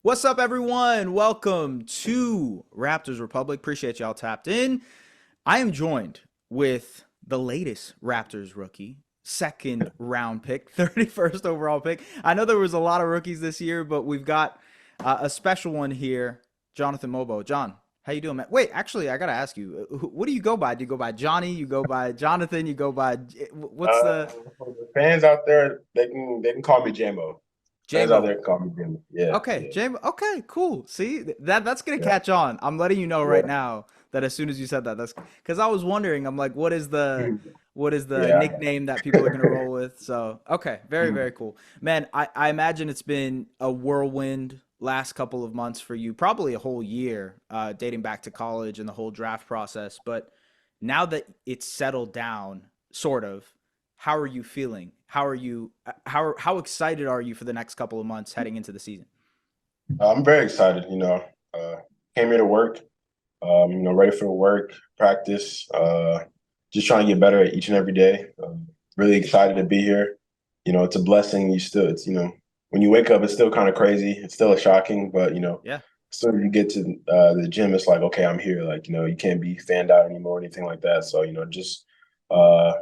What's up, everyone? Welcome to Raptors Republic. Appreciate y'all tapped in. I am joined with the latest Raptors rookie, second round pick, 31st overall pick. I know there was a lot of rookies this year, but we've got a special one here, Jonathan Mogbo. John, how you doing, man? Wait, actually, I gotta ask you, what do you go by? Do you go by Johnny? You go by Jonathan? You go by what's the For the fans out there, they can call me Jambo. Fans out there Jambo? can call me Jambo. Yeah, Okay, yeah, James. Okay, cool. See, that's gonna yeah, catch on. I'm letting you know right yeah. now that as soon as you said that, that's because I was wondering. I'm like, what is the Yeah. nickname that people are gonna roll with? So okay, very very cool, man. I imagine it's been a whirlwind last couple of months for you, probably a whole year, dating back to college and the whole draft process. But now that it's settled down, sort of, how are you feeling? How are you? How excited are you for the next couple of months heading into the season? I'm very excited. Came here to work. Ready for work, practice. Just trying to get better at each and every day. Really excited to be here. It's a blessing. It's when you wake up, it's still kind of crazy. It's still shocking, but Yeah. so you get to the gym, it's like, okay, I'm here. Like, you can't be fanned out anymore or anything like that. So, just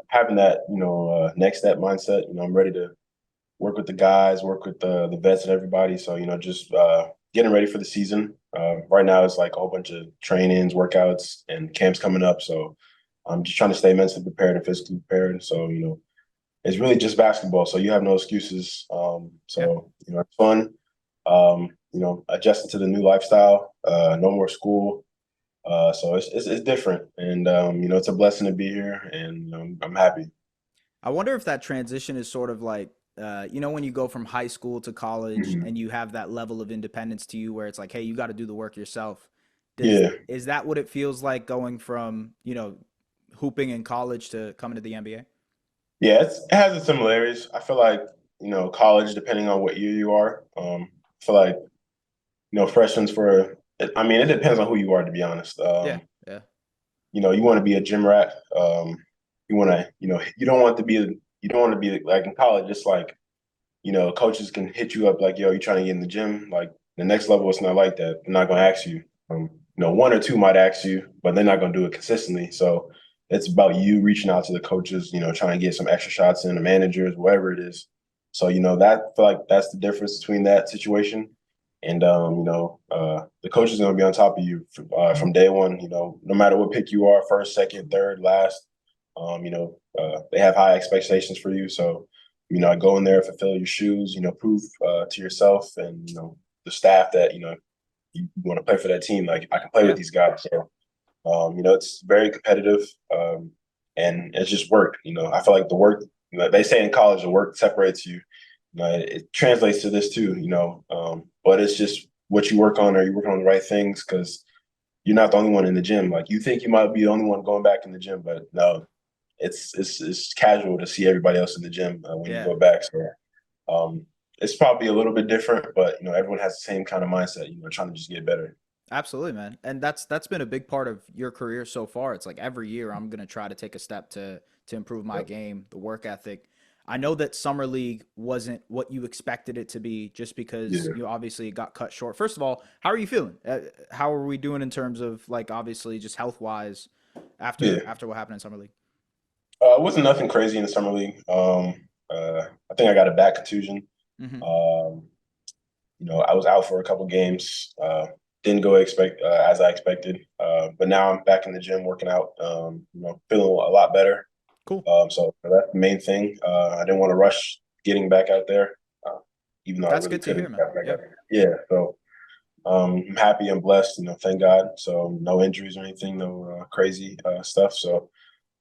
having that, next step mindset, I'm ready to work with the guys, work with the vets and everybody. So, just getting ready for the season. Right now, it's like a whole bunch of trainings, workouts, and camps coming up. So, I'm just trying to stay mentally prepared and physically prepared. So, it's really just basketball. So you have no excuses. Yeah. It's fun. Adjusting to the new lifestyle. No more school. So it's different, and it's a blessing to be here, and I'm happy. I wonder if that transition is sort of like, when you go from high school to college Mhm. and you have that level of independence to you where it's like, hey, you got to do the work yourself. Does Yeah, is that what it feels like going from, hooping in college to coming to the NBA? yeah, it has its similarities. I feel like college, depending on what year you are. I feel like freshmen for. I mean, it depends on who you are, to be honest. Yeah. Yeah. You want to be a gym rat. You want to, you don't want to be like in college. It's like, coaches can hit you up like, yo, you trying to get in the gym. Like the next level, it's not like that. They're not going to ask you. One or two might ask you, but they're not going to do it consistently. So it's about you reaching out to the coaches, trying to get some extra shots in, the managers, whatever it is. So, that I feel like that's the difference between that situation. And the coach is going to be on top of you from day one. No matter what pick you are, first, second, third, last. They have high expectations for you. So, go in there, fulfill your shoes. Prove to yourself and the staff that you want to play for that team. Like I can play with Yeah. these guys. So, it's very competitive, and it's just work. I feel like the work. They say in college, the work separates you. It translates to this too. But it's just what you work on. Are you working on the right things? Because you're not the only one in the gym. Like you think you might be the only one going back in the gym, but no, it's casual to see everybody else in the gym when you Yeah. go back. So it's probably a little bit different, but everyone has the same kind of mindset. Trying to just get better. Absolutely, man. And that's been a big part of your career so far. It's like every year I'm gonna try to take a step to improve my Yep. game, the work ethic. I know that summer league wasn't what you expected it to be, just because Yeah. you obviously got cut short. First of all, how are you feeling? How are we doing in terms of like obviously just health wise after Yeah. after what happened in summer league? It wasn't nothing crazy in the summer league. I think I got a back contusion. Hmm. Um, I was out for a couple games. Didn't go as I expected. But now I'm back in the gym working out. Feeling a lot better. Cool. So that's the main thing. I didn't want to rush getting back out there, uh, even though I That's really good to could have hear, man. got back Yeah. out there. Yeah. So I'm happy and blessed. Thank God. So no injuries or anything, no crazy stuff. So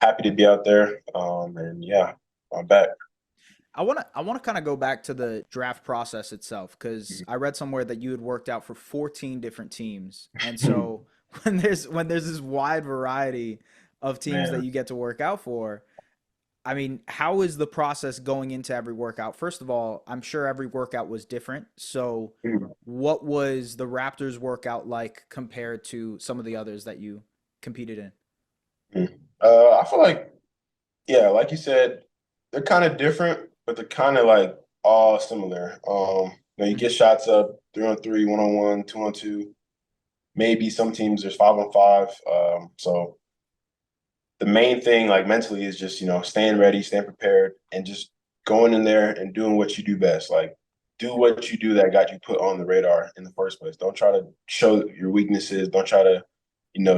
happy to be out there. And yeah, I'm back. I want to kind of go back to the draft process itself because I read somewhere that you had worked out for 14 different teams, and so when there's this wide variety of teams that Man. you get to work out for, I mean, how is the process going into every workout? First of all, I'm sure every workout was different. So, what was the Raptors workout like compared to some of the others that you competed in? I feel like, yeah, like you said, they're kind of different, but they're kind of like all similar. You get Hmm. shots up 3-on-3, 1-on-1, 2-on-2. Maybe some teams there's 5-on-5. So the main thing, like mentally, is just staying ready, staying prepared, and just going in there and doing what you do best. Like do what you do that got you put on the radar in the first place. Don't try to show your weaknesses. Don't try to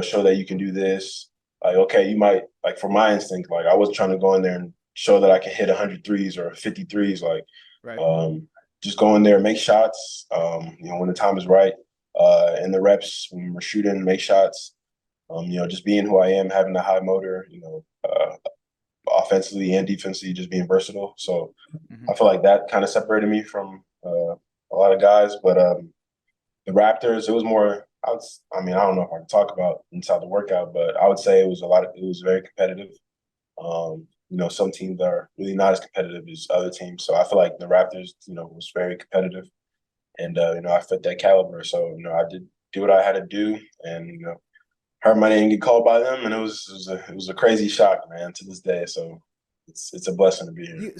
show that you can do this. Like okay, you might like for my instinct, like I wasn't trying to go in there and show that I can hit 100 threes or 50 threes. Like Right. just go in there, make shots. When the time is right, and the reps when we're shooting, make shots. Just being who I am, having a high motor, offensively and defensively, just being versatile. So Mm-hmm. I feel like that kind of separated me from a lot of guys. But the Raptors, it was more. I don't know if I can talk about inside the workout, but I would say it was very competitive. Some teams are really not as competitive as other teams. So I feel like the Raptors, was very competitive, and I fit that caliber. So I did do what I had to do, and heard my name get called by them, and it was a crazy shock, man, to this day. So it's a blessing to be here.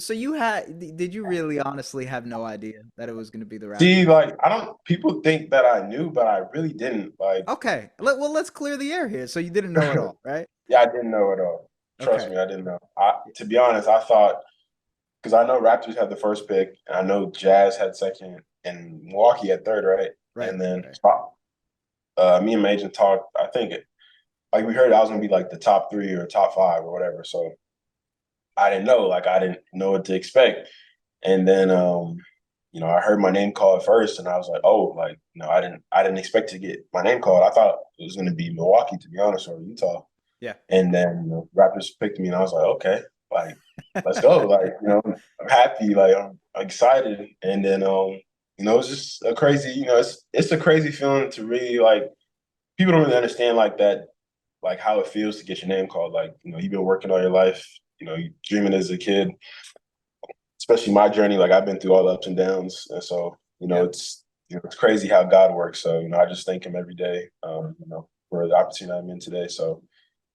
Did you really honestly have no idea that it was going to be the See, Raptors? like I don't. People think that I knew, but I really didn't. Like, Okay. Well, let's clear the air here. So you didn't know at all, right? yeah, I didn't know at all. Trust Okay. me, I didn't know. To be honest, I thought because I know Raptors had the first pick, and I know Jazz had second, and Milwaukee had third, right? Right. And then Right. me and my agent talked. I think like we heard I was gonna be like the top three or top five or whatever. So I didn't know. Like I didn't know what to expect. And then I heard my name called first, and I was like, oh, like I didn't expect to get my name called. I thought it was gonna be Milwaukee, to be honest, or Utah. Yeah. And then Raptors picked me, and I was like, okay, like let's go. Like I'm happy, like I'm excited. And then it's just a crazy, it's a crazy feeling to really like. People don't really understand like that, like how it feels to get your name called. Like you've been working all your life, you dreaming as a kid, especially my journey. Like I've been through all the ups and downs, and so Yeah. it's crazy how God works. So I just thank Him every day, for the opportunity I'm in today. So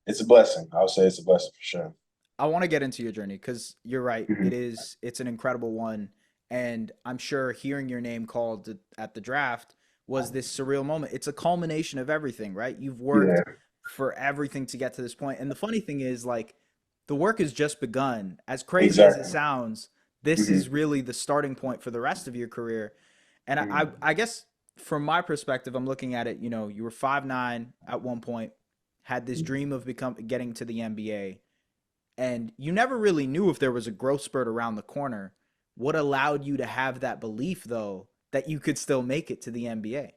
it's a blessing. I would say it's a blessing for sure. I want to get into your journey because you're right. Mm-hmm. It's an incredible one. And I'm sure hearing your name called at the draft was this surreal moment. It's a culmination of everything, right? You've worked Yeah, for everything to get to this point. And the funny thing is, like, the work has just begun. As crazy as it exactly. sounds, this Mm-hmm. is really the starting point for the rest of your career. And Mm-hmm. I guess from my perspective, I'm looking at it, you were 5'9" at one point, had this dream of getting to the NBA, and you never really knew if there was a growth spurt around the corner. What allowed you to have that belief, though, that you could still make it to the NBA?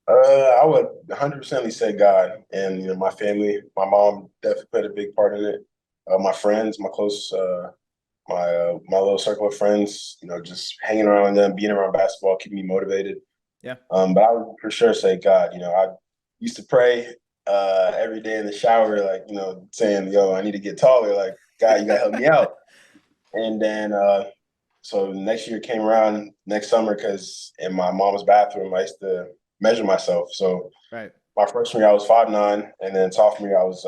I would 100% say God and my family. My mom definitely played a big part in it. My friends, my close, my little circle of friends. Just hanging around them, being around basketball, keeping me motivated. Yeah. But I would for sure say God. I used to pray every day in the shower, like saying, "Yo, I need to get taller. Like God, you gotta help me out." And then so next year came around next summer because in my mom's bathroom I used to measure myself. So Right. my freshman year I was 5'9", and then sophomore year I was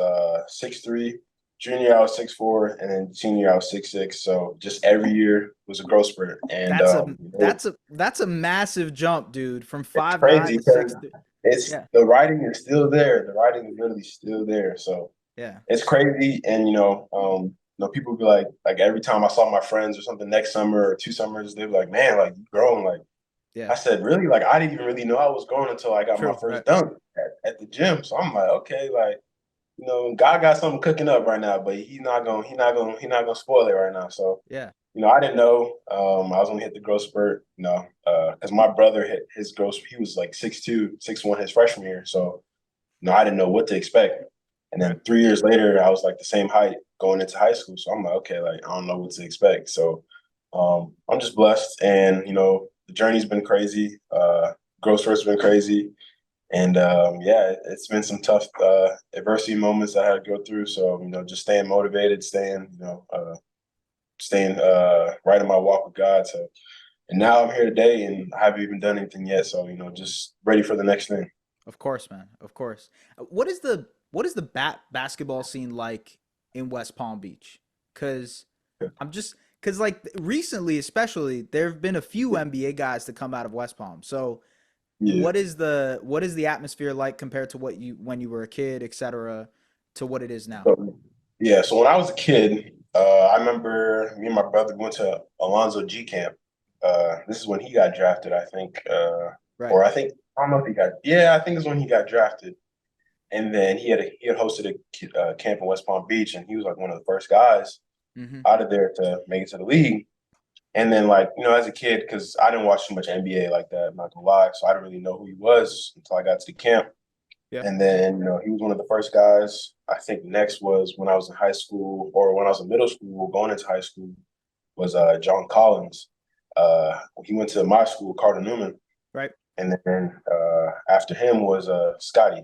6'3". Junior year I was 6'4", and then senior year I was 6'6". So just every year was a growth spurt, and That's a massive jump, dude, from it's 5'9" crazy to because 6'3". it's Yeah. the writing is still there. The writing is literally still there. So Yeah. it's crazy, and people be like every time I saw my friends or something next summer or 2 summers, they were like, "Man, like you grown." Like Yeah. I said, "Really?" Like I didn't even really know I was growing until I got my True. Right. first dunk at the gym. So I'm like, okay, like God got something cooking up right now, but he's not gonna spoil it right now. So Yeah. I didn't know I was gonna hit the growth spurt. Because my brother hit his growth. He was like 6'2", 6'1" his freshman year. So I didn't know what to expect. And Right. then 3 years later, I was like the same height going into high school. So I'm like, okay, like I don't know what to expect. So I'm just blessed, and the journey's been crazy. Growth spurt's been crazy, and yeah, it's been some tough adversity moments I had to go through. So just staying motivated, staying right in my walk with God. So, and now I'm here today, and I haven't even done anything yet. So just ready for the next thing. Of course, man. Of course. What is the basketball scene like in West Palm Beach? Cuz I'm just cuz like recently especially there have been a few NBA guys to come out of West Palm. So Yeah. what is the atmosphere like compared to what you when you were a kid, etc., to what it is now? So, yeah. So when I was a kid, I remember me and my brother went to Alonzo G camp. This is when he got drafted, I think. Right. Or I don't know if he got. Yeah, I think it's when he got drafted. And then he had hosted a camp in West Palm Beach, and he was like one of the first guys Mm-hmm. out of there to make it to the league. And then, like, as a kid, because I didn't watch too much NBA like that, I'm not gonna lie, so I didn't really know who he was until I got to the camp. Yeah. And then, he was one of the first guys. I think next was when I was in high school or when I was in middle school, going into high school, was John Collins. He went to my school, Carter Newman, Right. and then after him was Scotty.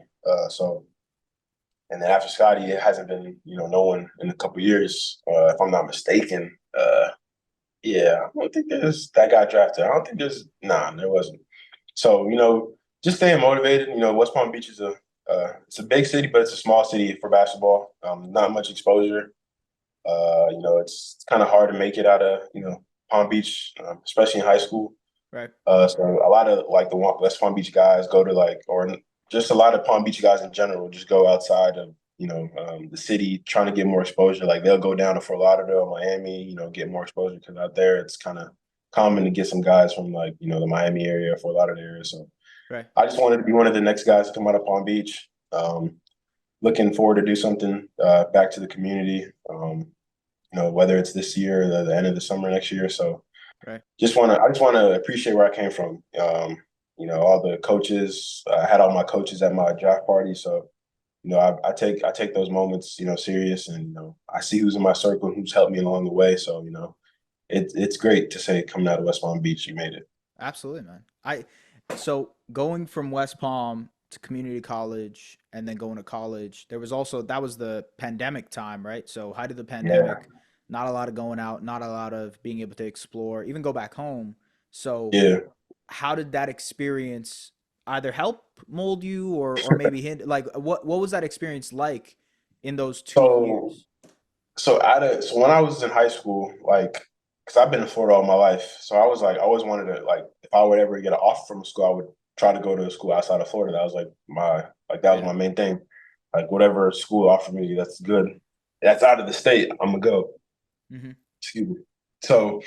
And then after Scotty, it hasn't been, no one in a couple years, if I'm not mistaken. Yeah, I don't think there's that got drafted. I don't think there wasn't. So, just staying motivated. West Palm Beach is it's a big city, but it's a small city for basketball. Not much exposure. It's kind of hard to make it out of, Palm Beach, especially in high school. Right. So a lot of like the West Palm Beach guys go to or just a lot of Palm Beach guys in general just go outside of the city trying to get more exposure. Like they'll go down to Fort Lauderdale, Miami, get more exposure because out there it's kind of common to get some guys from like the Miami area, Fort Lauderdale area. So Right. I just wanted to be one of the next guys to come out of Palm Beach. Looking forward to do something back to the community. Whether it's this year or the end of the summer next year. So Right. I just want to appreciate where I came from. All the coaches. I had all my coaches at my draft party, so I take those moments serious, and I see who's in my circle and who's helped me along the way. So it's great to say coming out of West Palm Beach, you made it. Absolutely, man. So going from West Palm to community college and then going to college, there was also that was the pandemic time, right? So how did the Yeah, pandemic, not a lot of going out, not a lot of being able to explore, even go back home. So yeah. how did that experience either help mold you or maybe hint like what was that experience like in those two So years? so when I was in high school, like, because I've been in Florida all my life, so I was like, I always wanted to like, if I would ever get an offer from a school, I would try to go to a school outside of Florida. That was like that was Yeah. my main thing. Like whatever school offered me, that's good. That's out of the state. I'm gonna go. Hmm. Excuse me. So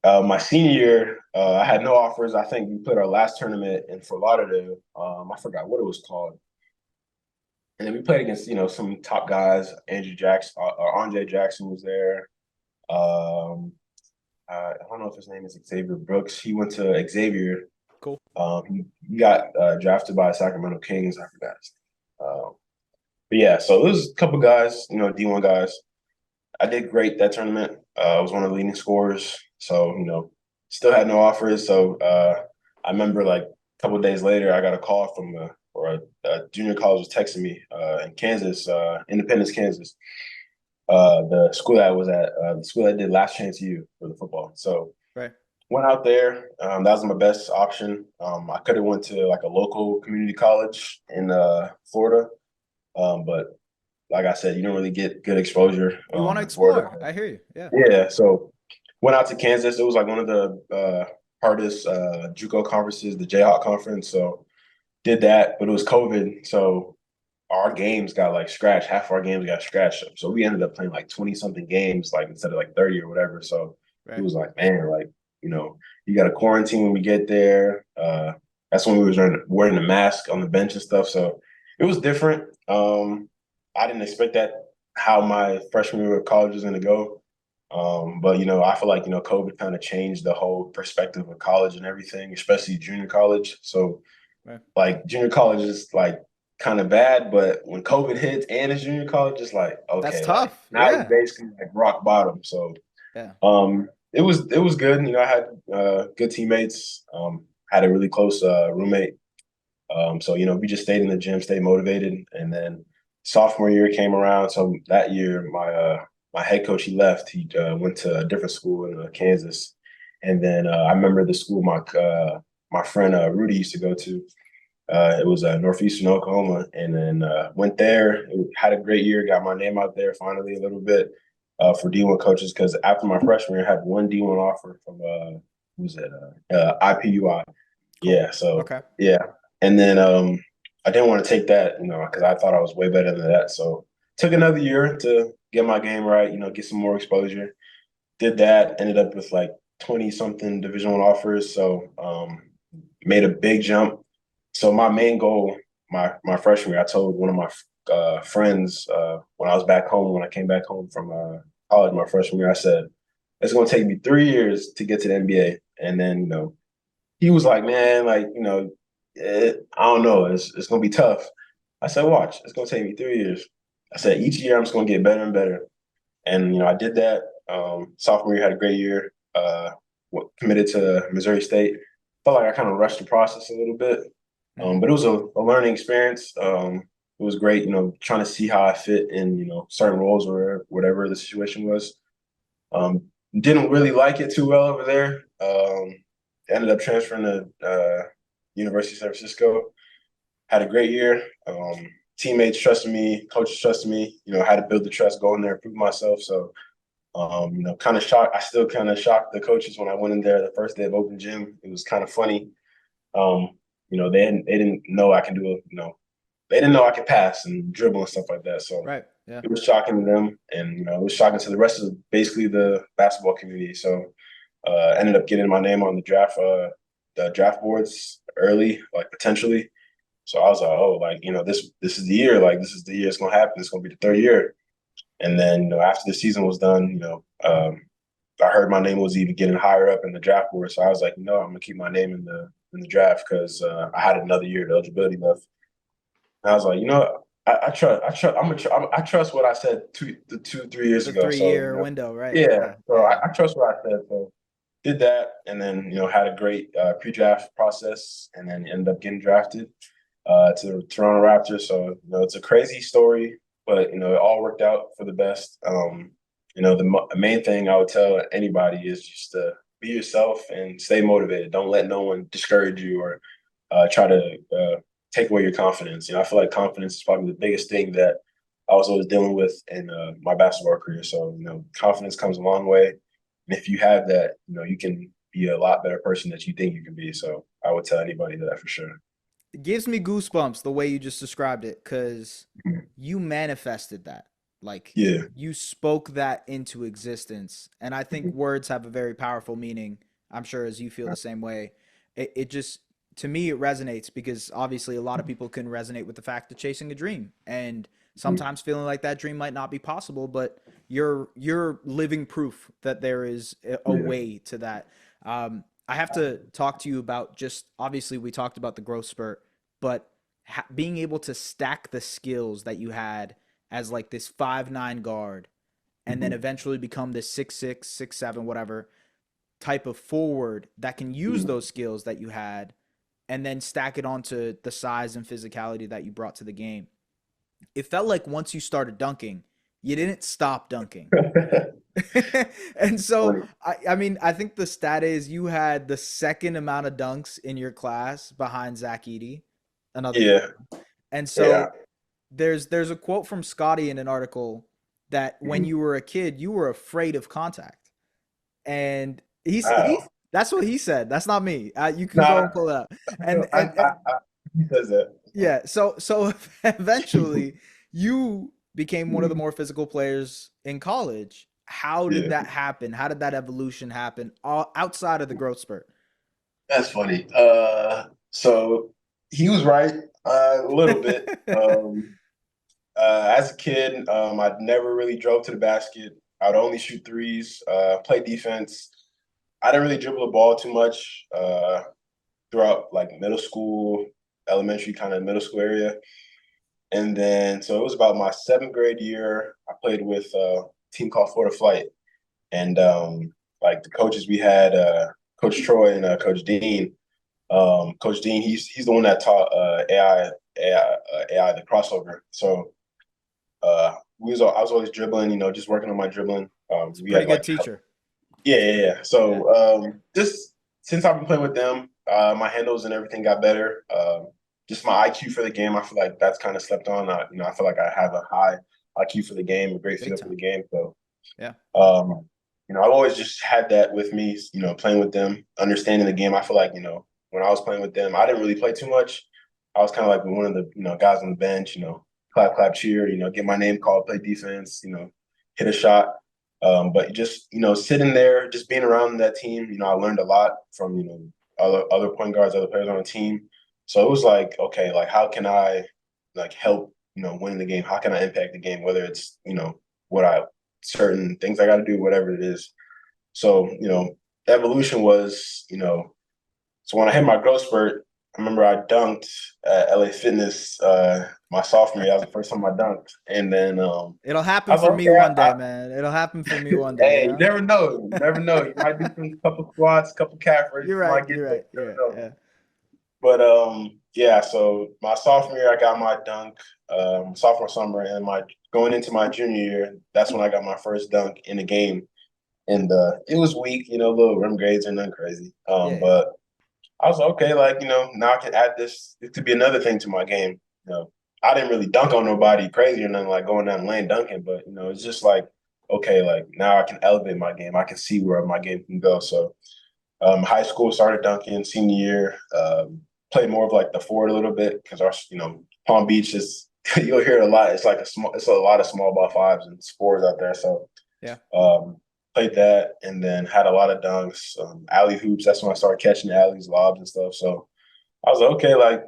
my senior year, I had no offers. I think we played our last tournament in Fort Lauderdale. I forgot what it was called. And then we played against, some top guys. Andrew Jackson, Andre Jackson was there. Um, I don't know if his name is Xavier Brooks. He went to Xavier. Cool. He got drafted by Sacramento Kings. I forgot his name. But yeah, so it was a couple guys, D1 guys. I did great that tournament. I was one of the leading scorers. So, still had no offers. So I remember like a couple of days later, I got a call from a junior college was texting me in Kansas, Independence, Kansas. The school that I was at, the school that did Last Chance U for the football. So Right. went out there. That was my best option. I could have went to like a local community college in Florida, but like I said, you don't really get good exposure You want to in Florida. explore. I hear you. Yeah. Yeah, so went out to Kansas. It was like one of the hardest JUCO conferences, the Jayhawk conference. So did that, but it was COVID, so our games got like scratched. Half our games got scratched. So we ended up playing like 20 something games, like instead of like 30 or whatever. So it Right. was like, man, like, you got to quarantine when we get there. That's when we was wearing the mask on the bench and stuff. So it was different. I didn't expect that how my freshman year of college was going to go. But I feel like COVID kind of changed the whole perspective of college and everything, especially junior college. So Right. like junior college is like kind of bad, but when COVID hits and it's junior college, it's like That's okay, like tough. now it's Yeah. basically like rock bottom. So Yeah. it was good. I had good teammates. Had a really close roommate. So we just stayed in the gym, stayed motivated, and then sophomore year came around. So that year, my head coach he left. He went to a different school in Kansas, and then I remember the school my friend Rudy used to go to. It was Northeastern Oklahoma, and then went there. Had a great year. Got my name out there finally a little bit for D1 coaches because after my freshman year, I had one D1 offer from who was it? IPUI. Cool. Yeah, so Okay. yeah. And then I didn't want to take that, because I thought I was way better than that. So took another year to get my game right, get some more exposure. Did that, ended up with like 20 something Division 1 offers. So made a big jump. So my main goal, my freshman year, I told one of my friends when I was back home, when I came back home from college my freshman year, I said, it's gonna take me 3 years to get to the NBA. And then, he was like, man, like, I don't know, it's gonna be tough. I said, watch, it's gonna take me 3 years. I said, each year I'm just gonna get better and better. And I did that. Sophomore year had a great year. Committed to Missouri State. Felt like I kind of rushed the process a little bit, Hmm. but it was a learning experience. It was great, trying to see how I fit in, certain roles or whatever the situation was. Didn't really like it too well over there. Ended up transferring to University of San Francisco. Had a great year. Teammates trusted me, coaches trusted me. Had to build the trust, go in there, prove myself. So kind of shocked. I still kind of shocked the coaches when I went in there the first day of open gym. It was kind of funny. They didn't know I can do they didn't know I could pass and dribble and stuff like that. So Right. Yeah. it was shocking to them, and it was shocking to the rest of basically the basketball community. So ended up getting my name on the draft boards early, like potentially. So I was like, oh, like this is the year. Like this is the year it's gonna happen. It's gonna be the third year. And then after the season was done, I heard my name was even getting higher up in the draft board. So I was like, I'm gonna keep my name in the draft because I had another year of eligibility left. And I was like, I trust what I said 3 years The ago. So 3 year window. Right. yeah. Yeah. So Yeah. I, Yeah. I trust what I said. So did that, and then had a great pre-draft process, and then ended up getting drafted to the Toronto Raptors. So it's a crazy story, but it all worked out for the best. The main thing I would tell anybody is just to be yourself and stay motivated. Don't let no one discourage you or try to take away your confidence. I feel like confidence is probably the biggest thing that I was always dealing with in my basketball career. So confidence comes a long way, and if you have that, you can be a lot better person that you think you can be. So I would tell anybody that for sure. It gives me goosebumps the way you just described it because you manifested that. Like Yeah. you spoke that into existence. And I think Mhm. words have a very powerful meaning. I'm sure as you feel the same way. It just, to me, it resonates because obviously a lot of people can resonate with the fact of chasing a dream. And sometimes feeling like that dream might not be possible, but you're living proof that there is a Yeah. way to that. I have to talk to you about just obviously we talked about the growth spurt, but being able to stack the skills that you had as like this 5'9" guard and then Mhm. eventually become this 6'6", 6'7", whatever type of forward that can use Mhm. those skills that you had and then stack it onto the size and physicality that you brought to the game. It felt like once you started dunking, you didn't stop dunking. And so Funny. I mean I think the stat is you had the second amount of dunks in your class behind Zach Edey, another kid. Yeah. And Yeah. so there's a quote from Scotty in an article that when Mhm. you were a kid you were afraid of contact, and he's Wow. that's what he said. That's not me. You can go and Nah, pull it up. no, he says that. Yeah, so eventually you became one of the more physical players in college. How did Yeah. that happen? How did that evolution happen outside of the growth spurt? That's funny. So he was right a little bit. As a kid, I never really drove to the basket. I'd only shoot threes, play defense. I didn't really dribble the ball too much throughout like middle school, elementary kind of middle school area. And then, so it was about my seventh grade year. I played with a team called Florida Flight. And like the coaches we had, Coach Troy and Coach Dean. Coach Dean, he's the one that taught AI the crossover. So I was always dribbling, just working on my dribbling. It's a We pretty had good like teacher. yeah, yeah, yeah. Yeah. So just since I've been playing with them, my handles and everything got better. Just my IQ for the game, I feel like that's kind of slept on. I feel like I have a high IQ for the game, a great Big feel for time. the game. So Yeah. I've always just had that with me, playing with them, understanding the game. I feel like, when I was playing with them, I didn't really play too much. I was kind of like one of the guys on the bench, clap, clap, cheer, get my name called, play defense, hit a shot. But just sitting there, just being around that team, I learned a lot from other point guards, other players on the team. So it was like, okay, like how can I like help win the game? How can I impact the game? Whether it's what I certain things I got to do, whatever it is. So the evolution was so when I hit my growth spurt, I remember I dunked at LA Fitness my sophomore year. That was the first time I dunked, and then It'll I happen was for like, me okay, one day, man. It'll happen for me one day, you hey, you know? never know. You never know. You might do some couple squats, couple calf raises. You're You right. might get You're there. right. You Yeah. never know. Yeah. But yeah. So my sophomore year, I got my dunk. Sophomore summer, and my going into my junior year, that's when I got my first dunk in a game. And it was weak, little rim grades are nothing crazy. Yeah. Yeah. But I was like, okay, like, now I can add this. It could be another thing to my game. I didn't really dunk on nobody crazy or nothing like going down the lane dunking, but it's just like, okay, like now I can elevate my game. I can see where my game can go. So high school started dunking, senior year, played more of like the forward a little bit because our, Palm Beach is you'll hear it a lot. It's a lot of small ball fives and fours out there. So Yeah. played that and then had a lot of dunks, alley hoops. That's when I started catching alleys, lobs, and stuff. So I was like, okay, like,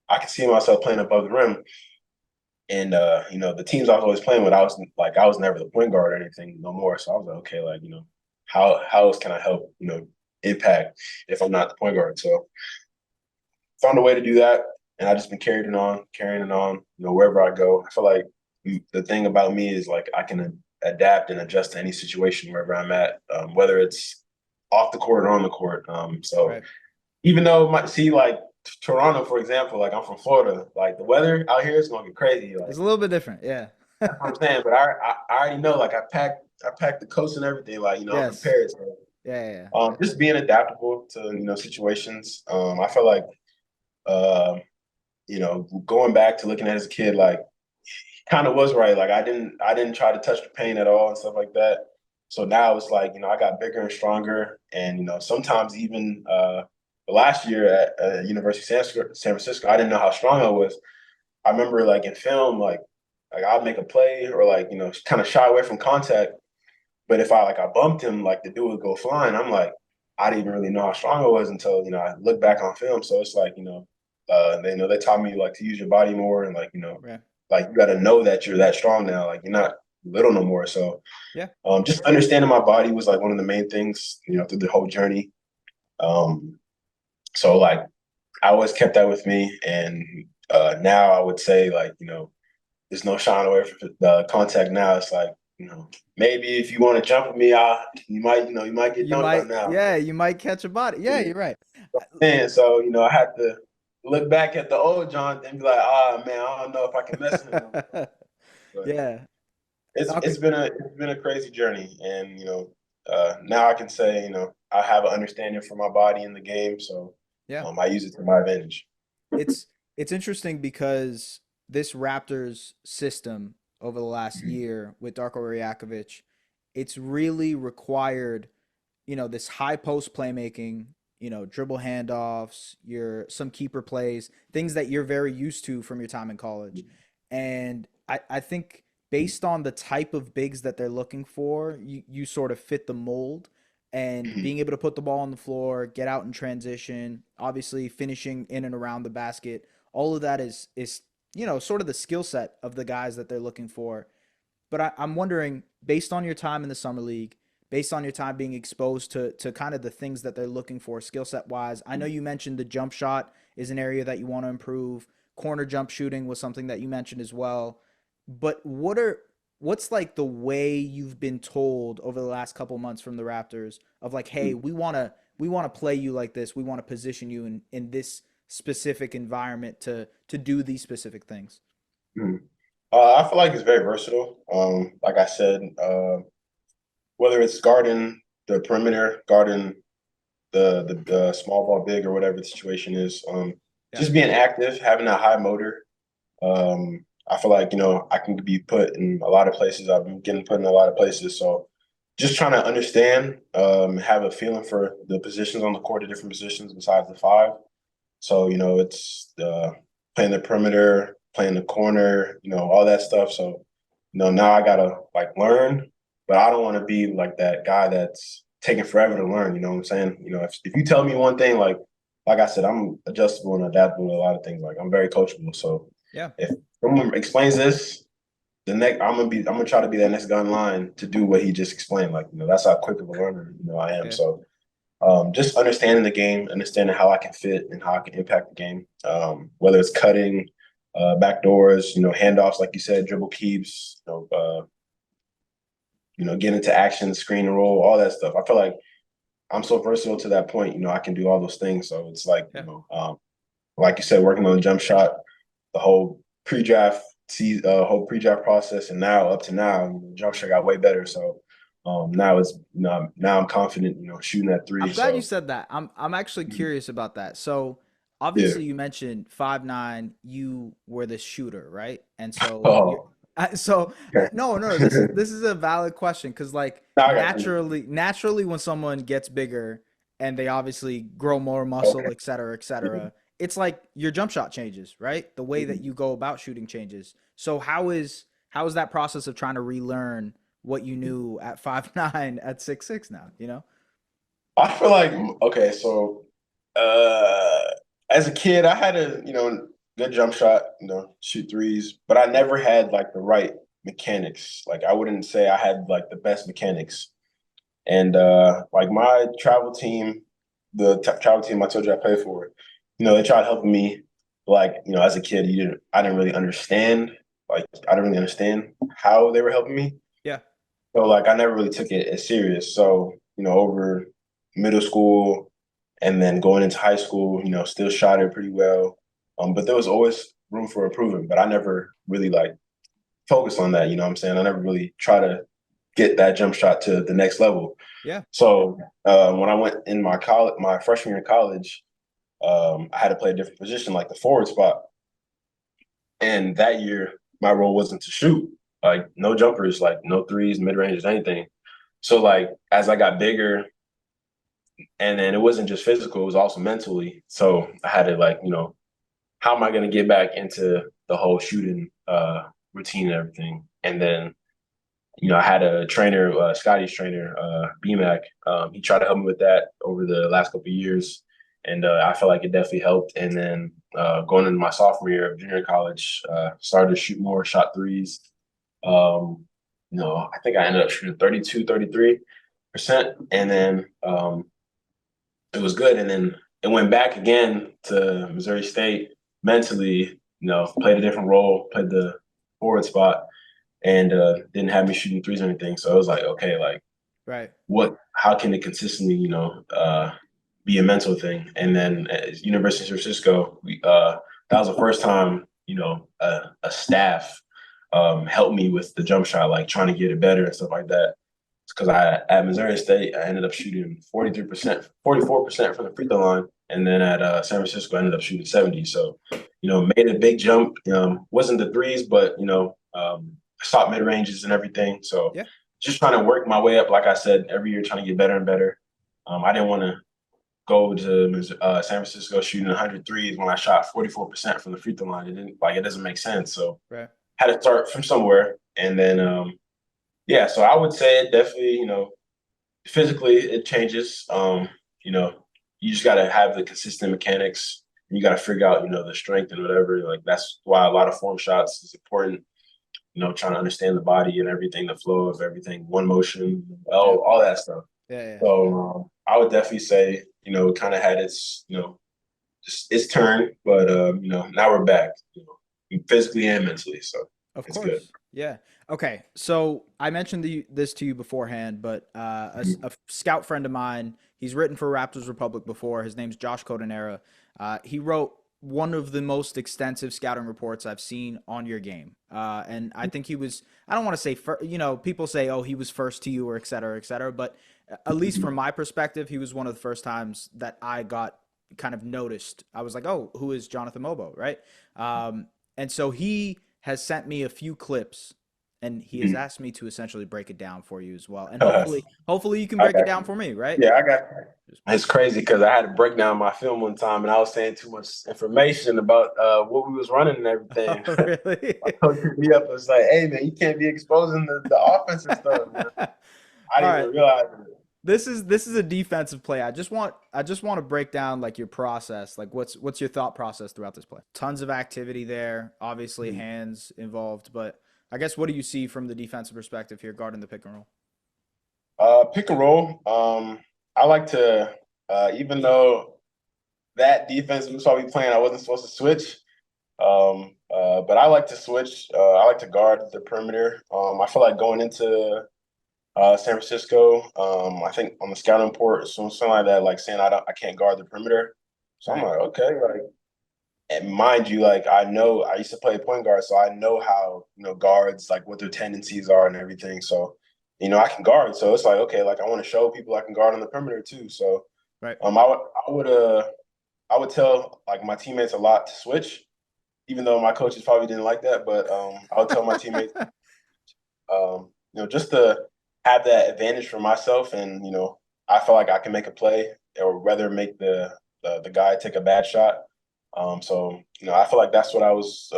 I can see myself playing above the rim. And the teams I was always playing with, I was never the point guard or anything no more. So I was like, okay, like, how else can I help, impact if I'm not the point guard? So found a way to do that. And I just been carrying it on, wherever I go. I feel like the thing about me is like I can adapt and adjust to any situation wherever I'm at, whether it's off the court or on the court. So Right. even though see like Toronto, for example, like I'm from Florida, like the weather out here is gonna get crazy. It's Like a little bit different. Yeah. that's what I'm saying. But I already know, like I packed the coats and everything. Like I'm Yes. prepared. So Yeah. Yeah. Yeah. just being adaptable to situations. I feel like uh, going back to looking at as a kid, like kind of was right. Like I didn't try to touch the paint at all and stuff like that. So now it's like, I got bigger and stronger. And, sometimes even the last year at University of San Francisco, I didn't know how strong I was. I remember like in film, like I'd make a play or like, kind of shy away from contact. But if I bumped him, like the dude would go flying. I'm like, I didn't even really know how strong I was until, I look back on film. So it's like, they taught me like to use your body more and like, Right. like you got to know that you're that strong now. Like you're not little no more. So Yeah. just understanding my body was like one of the main things, through the whole journey. So like I always kept that with me. And now I would say like, there's no shying away from the contact now. It's like, maybe if you want to jump with me, you might get You dunked on might. now. Yeah. You might catch a body. Yeah. You're right. And so, I had to look back at the old Jonathan and be like, man, I don't know if I can mess with him. But Yeah. it's Okay. it's been a crazy journey, and now I can say I have an understanding for my body in the game, so Yeah. I use it to my advantage. It's it's interesting because this Raptors system over the last Mhm. year with Darko Rajakovic, it's really required, this high post playmaking, dribble handoffs, some keeper plays, things that you're very used to from your time in college. And I think based on the type of bigs that they're looking for, you sort of fit the mold and Mhm. being able to put the ball on the floor, get out in transition, obviously finishing in and around the basket. All of that is sort of the skill set of the guys that they're looking for. But I'm wondering, based on your time in the summer league, based on your time being exposed to kind of the things that they're looking for skill set wise, I know you mentioned the jump shot is an area that you want to improve. Corner jump shooting was something that you mentioned as well. But what's like the way you've been told over the last couple months from the Raptors of like, hey, we want to play you like this. We want to position you in this specific environment to do these specific things. Mhm. I feel like it's very versatile. Like I said, whether it's guarding the perimeter, guarding the small ball big or whatever the situation is, Yeah. just being active, having a high motor. I feel like I can be put in a lot of places. I've been getting put in a lot of places, so just trying to understand, have a feeling for the positions on the court, the different positions besides the five. So, it's playing the perimeter, playing the corner, all that stuff. So, now I gotta like learn, but I don't want to be like that guy that's taking forever to learn. You know what I'm saying? If you tell me one thing, like I said, I'm adjustable and adaptable to a lot of things. Like I'm very coachable. So Yeah. if someone explains this, the next I'm gonna try to be that next guy in line to do what he just explained. Like, that's how quick of a learner, I am. Yeah. So just understanding the game, understanding how I can fit and how I can impact the game. Whether it's cutting, back doors, handoffs, like you said, dribble keeps, get into action, screen and roll, all that stuff. I feel like I'm so versatile to that point. I can do all those things. So it's like, Yeah. like you said, working on the jump shot, the whole pre-draft, whole pre-draft process, and now up to now, the jump shot got way better. So now it's now I'm confident, shooting at three. I'm glad you So said that. I'm actually curious about that. So yeah. obviously you mentioned 5'9", you were the shooter, right? And so you're Oh, so okay. no, this is a valid question because like No, I got you. naturally when someone gets bigger and they obviously grow more muscle, Okay. et cetera, it's like your jump shot changes, right? The way that you go about shooting changes. So how is that process of trying to relearn what you knew at 5'9" at 6'6" now, you know? I feel like okay, so uh as a kid, I had a good jump shot, shoot threes, but I never had like the right mechanics. Like I wouldn't say I had like the best mechanics. And like my travel team, the travel team I told you I played for, they tried helping me. Like as a kid, I didn't really understand. Like I didn't really understand how they were helping me. Yeah. So like I never really took it as serious. So, over middle school and then going into high school, still shot it pretty well. But there was always room for improvement. But I never really like focused on that, you know what I'm saying? I never really try to get that jump shot to the next level. Yeah. So when I went in my freshman year in college, I had to play a different position, like the forward spot. And that year, my role wasn't to shoot, like no jumpers, like no threes, mid ranges, anything. So like as I got bigger, and then it wasn't just physical, it was also mentally. So I had to like, how am I going to get back into the whole shooting routine and everything? And then, I had a trainer, Scotty's trainer, BMAC. He tried to help me with that over the last couple of years, and I felt like it definitely helped. And then going into my sophomore year of junior college, started to shoot more, shot threes. I think I ended up shooting 32, 33%. And then it was good. And then it went back again to Missouri State mentally, played a different role, played the forward spot, and didn't have me shooting threes or anything. So I was like, okay, like Right. how can it consistently, be a mental thing? And then at University of San Francisco, that was the first time, a staff helped me with the jump shot, like trying to get it better and stuff like that. Because at Missouri State, I ended up shooting 43%, 44% from the free throw line. And then at San Francisco, I ended up shooting 70. So, made a big jump. Wasn't the threes, but, shot mid ranges and everything. So Yeah. just trying to work my way up, like I said, every year trying to get better and better. I didn't want to go to San Francisco shooting 100 threes when I shot 44% from the free throw line. It doesn't make sense. So Right. had to start from somewhere. And then, yeah, so I would say it definitely, physically it changes. You know, you just got to have the consistent mechanics. You got to figure out, the strength and whatever. Like that's why a lot of form shots is important. Trying to understand the body and everything, the flow of everything, one motion, Yeah. all that stuff. Yeah. Yeah. So I would definitely say, it kind of had its, just its turn, but now we're back, physically and mentally. So Of it's good. course. Yeah. Okay. So I mentioned this to you beforehand, but a scout friend of mine, he's written for Raptors Republic before. His name's Josh Codenera. He wrote one of the most extensive scouting reports I've seen on your game. And I think he was, I don't want to say, people say, oh, he was first to you or et cetera. But at least from my perspective, he was one of the first times that I got kind of noticed. I was like, oh, who is Jonathan Mogbo, right? And so he has sent me a few clips and he has Mhm. asked me to essentially break it down for you as well. And I hopefully you can break it got down you. for me, right? Yeah, I got you. It's crazy because I had to break down my film one time, and I was saying too much information about what we was running and everything. Oh, really? My coach hit me up and was like, "Hey, man, you can't be exposing the offense and stuff, man." I All didn't right. even realize it. This is a defensive play. I just want to break down like your process. Like what's your thought process throughout this play? Tons of activity there, obviously Mhm. hands involved, but I guess what do you see from the defensive perspective here guarding the pick and roll? Pick and roll. I like to, even though that defense was probably playing, I wasn't supposed to switch. But I like to switch. I like to guard the perimeter. I feel like going into San Francisco, I think on the scouting report, something like that, like saying I can't guard the perimeter. So I'm Right. like, okay, like, and mind you, like I know I used to play point guard, so I know how guards like what their tendencies are and everything. So I can guard. So it's like okay, like I want to show people I can guard on the perimeter too. So Right. I would tell like my teammates a lot to switch, even though my coaches probably didn't like that. But I would tell my teammates, just to have that advantage for myself, and I feel like I can make a play, or rather make the guy take a bad shot. So I feel like that's what I was.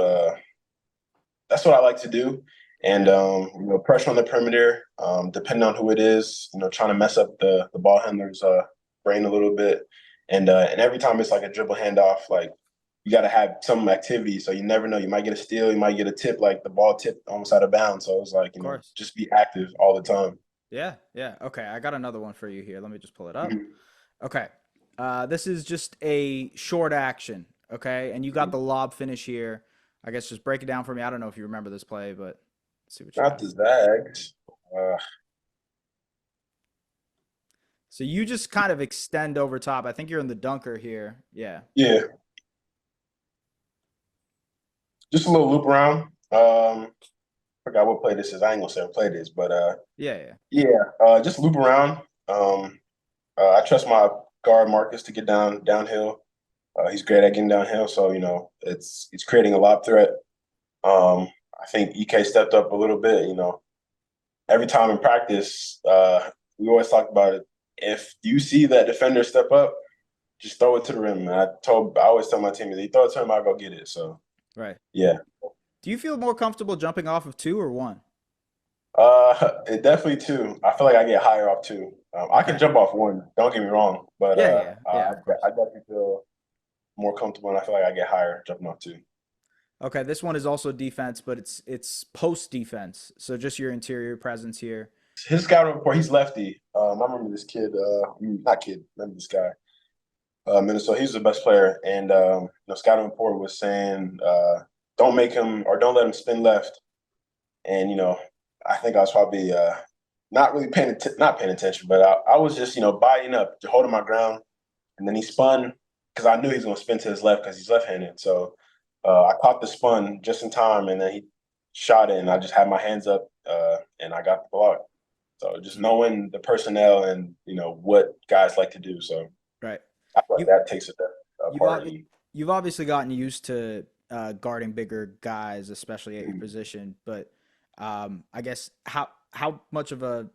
That's what I like to do, and Yeah. pressure on the perimeter, depending on who it is. Trying to mess up the ball handler's brain a little bit, and every time it's like a dribble handoff, like you got to have some activity. So you never know. You might get a steal, you might get a tip, like the ball tipped almost out of bounds. So it's like Of course. just be active all the time. Yeah. Yeah. Okay. I got another one for you here. Let me just pull it up. Mhm. Okay. This is just a short action. Okay. And you got the lob finish here. I guess just break it down for me. I don't know if you remember this play, but let's see what you Not got the here. Zags. Uh, So you just kind of extend over top. I think you're in the dunker here. Yeah. yeah, just a little loop around. Forgot what play this is. I ain't gonna say what play this, but Yeah. Yeah. yeah, just loop around. I trust my guard Marcus to get downhill. He's great at getting downhill, so it's creating a lob threat. I think EK stepped up a little bit. Every time in practice, we always talk about it. If you see that defender step up, just throw it to the rim. And I always tell my team, if you throw it to him, I'll go get it. So Right. yeah, Do you feel more comfortable jumping off of two or one? it definitely two. I feel like I get higher off two. I can Okay. jump off one. Don't get me wrong, but Yeah. Yeah. Yeah. Of I course. definitely feel more comfortable, and I feel like I get higher jumping off two. Okay. This one is also defense, but it's post defense. So just your interior presence here. His scouting report, he's lefty. I remember this kid, not kid, remember this guy, Minnesota. He's the best player, and scouting report was saying, don't make him or don't let him spin left. And I think I was probably not really not paying attention, but I was just buying up, holding my ground, and then he spun because I knew he was going to spin to his left because he's left-handed. So I caught the spun just in time, and then he shot it, and I just had my hands up, and I got the block. So just knowing the personnel and what guys like to do. So Right. I feel like You that takes a you've part. obvi- you've obviously gotten used to guarding bigger guys, especially at your Mhm. position. But I guess how much of a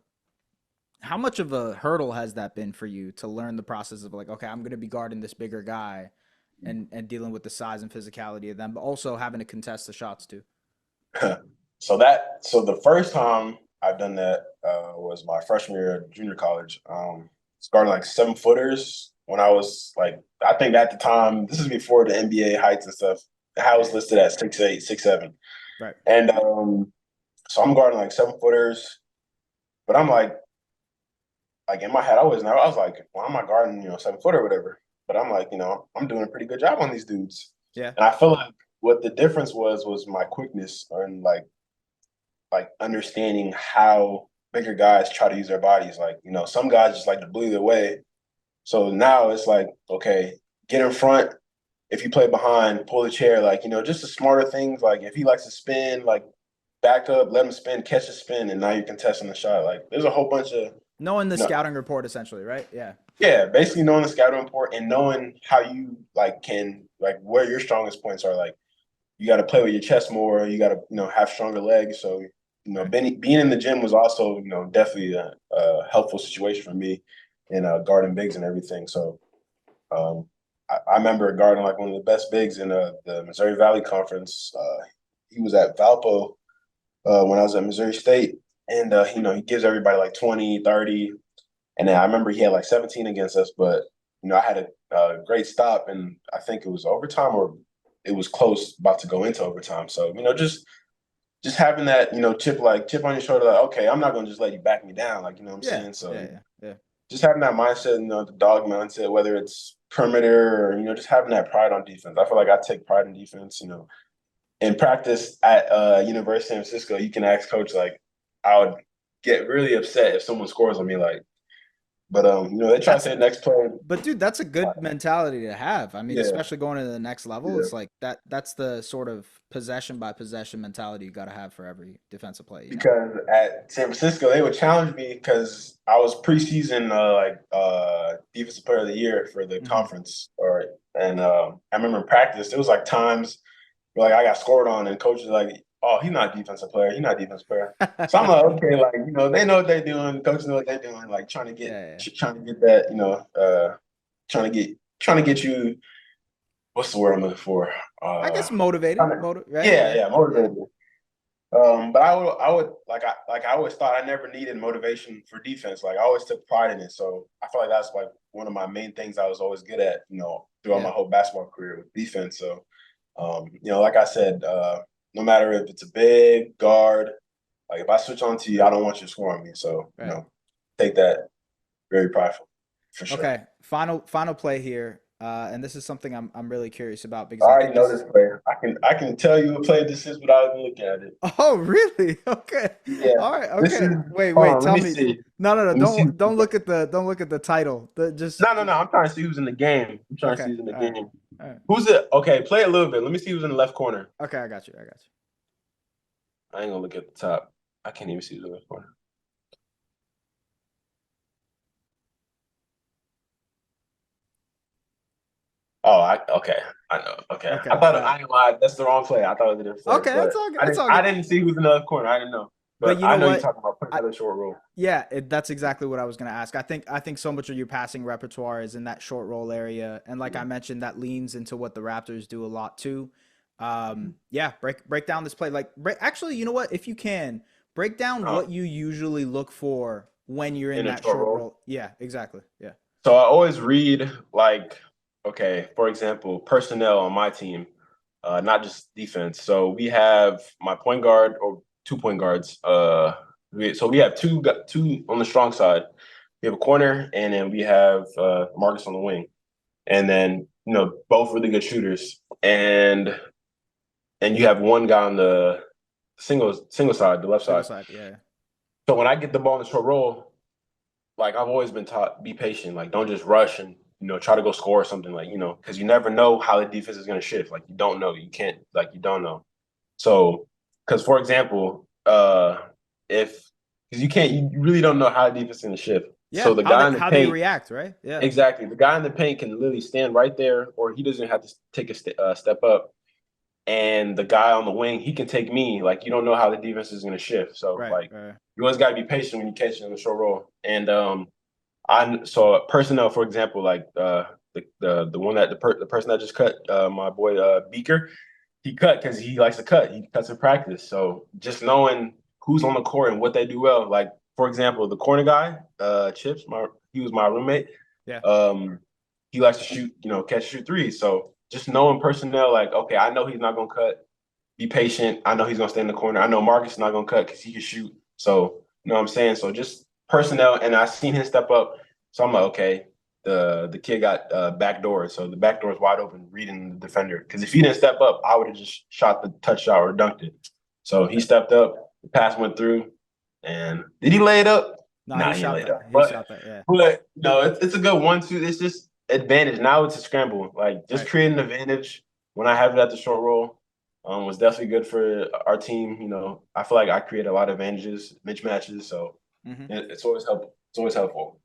hurdle has that been for you to learn the process of like, okay, I'm going to be guarding this bigger guy, and dealing with the size and physicality of them, but also having to contest the shots too. So the first time I've done that was my freshman year at junior college. Started like 7 footers when I was like, I think at the time, this is before the NBA heights and stuff. I Yeah, was yeah. listed at 6'8", 6'7". Right. And so I'm guarding like 7 footers, but I'm like in my head, I was like, why am I guarding, 7 foot or whatever? But I'm like, I'm doing a pretty good job on these dudes. Yeah. And I feel like what the difference was my quickness and like understanding how bigger guys try to use their bodies. Like, some guys just like to bleed their way. So now it's like, okay, get in front. If you play behind, pull the chair, like, just the smarter things. Like if he likes to spin, like back up, let him spin, catch a spin, and now you're contesting the shot. Like there's a whole bunch of Knowing the you know, scouting report, essentially, right? Yeah. yeah, basically knowing the scouting report and knowing how you like can like where your strongest points are. Like you got to play with your chest more. You got to have stronger legs. So Right. being in the gym was also, definitely a helpful situation for me in guarding bigs and everything. So um, I remember guarding like one of the best bigs in the Missouri Valley Conference. He was at Valpo when I was at Missouri State. And, he gives everybody like 20, 30. And then I remember he had like 17 against us, but, I had a great stop. And I think it was overtime or it was close, about to go into overtime. So, just having that, chip on your shoulder, like, okay, I'm not going to just let you back me down. Like, you know what I'm Yeah. saying? So Yeah. Yeah. Yeah. just having that mindset, the dog mindset, whether it's perimeter or, just having that pride on defense. I feel like I take pride in defense, in practice at University of San Francisco, you can ask coach, like, I would get really upset if someone scores on me, like, but they try to That's say next play. But dude, that's a good mentality to have. I mean, Yeah, especially going to the next level, yeah. it's like that's the sort of possession by possession mentality you got to have for every defensive play, you know? Because at San Francisco, they would challenge me because I was preseason defensive player of the year for the Hmm. conference. And I remember in practice, it was like times where like I got scored on, and coaches like, "Oh, he's not a defensive player. He's not a defensive player." So I'm like, okay, like they know what they're doing. Coaches know what they're doing. Like Yeah, yeah. trying to get that, trying to get you. What's the word I'm looking for? I guess Trying motivated, to, right? yeah, Yeah, yeah, yeah. motivated. But I would I always thought I never needed motivation for defense. Like I always took pride in it. So I feel like that's like one of my main things I was always good at, throughout Yeah. my whole basketball career with defense. So, like I said, no matter if it's a big guard, like if I switch on to you, I don't want you to score on me. So, Right. take that very prideful for sure. Okay. Final play here. And this is something I'm really curious about I because I already think know this this is. player. I can tell you what play this is without even looking at it. Oh, really? Okay. Yeah, All right. this is. Okay. Wait, Hold wait. on, let Tell me me. see. No, no, no. Let me see. Don't look at the title. Just. No, no, no. I'm trying to see who's in the game. I'm trying to see Okay. who's in the All right. game. All right. Who's it? Okay, play a little bit. Let me see who's in the left corner. Okay. I got you. I got you. I ain't gonna look at the top. I can't even see who's in the left corner. Oh, okay. I know. Okay. I Okay. thought All right. I ain't lied. That's the wrong play. I thought it was a different player, Okay. That's but all good. I That's didn't. all I good. didn't see who's in the left corner. I didn't know, But but you I know know you're what? talking about put another short roll. Yeah, that's exactly what I was going to ask. I think so much of your passing repertoire is in that short roll area, and like I Yeah. mentioned, that leans into what the Raptors do a lot too. Yeah, break down this play. Actually, you know what? If you can break down Uh, what you usually look for when you're in in a that short short roll. roll. Yeah, exactly. Yeah. So I always read like, okay, for example, personnel on my team, not just defense. So we have my point guard or 2 point guards. So we have two on the strong side. We have a corner, and then we have Marcus on the wing, and then both really good shooters, and you have one guy on the single side, the left Single side. side. Yeah. So when I get the ball in the short roll, like I've always been taught, be patient. Like don't just rush and try to go score or something. Like because you never know how the defense is going to shift. Like you don't know. You can't. Like you don't know. So because for example, if because you really don't know how the defense is going to shift. So Yeah. the guy in the How they paint, react, right? Yeah. exactly. The guy in the paint can literally stand right there, or he doesn't have to take a step up. And the guy on the wing, he can take me. Like you don't know how the defense is going to shift. So Right. like Right. you always got to be patient when you catch it in the short roll. And I so personnel, for example, like the one that the person that just cut my boy Beaker, he cut because he likes to cut. He cuts in practice. So just knowing who's on the court and what they do well. Like for example, the corner guy, Chips, he was my roommate. Yeah. Um, he likes to shoot, catch shoot threes. So just knowing personnel, like okay, I know he's not gonna cut. Be patient. I know he's gonna stay in the corner. I know Marcus is not gonna cut because he can shoot. So you know what I'm saying. So just personnel, and I seen him step up. So I'm like, okay, the kid got back door, so the back door is wide open, reading the defender. Because if he didn't step up, I would have just shot the touch shot or dunked it. So he stepped up, the pass went through, and did he lay it up? No, he Nah, he didn't shot lay it that. up. He But shot that. Yeah. but no, it's a good 1-2. It's just advantage. Now it's a scramble. Like just Right. creating advantage when I have it at the short roll. Was definitely good for our team. I feel like I create a lot of advantages, mismatches, so Hmm. it's always helpful. It's always helpful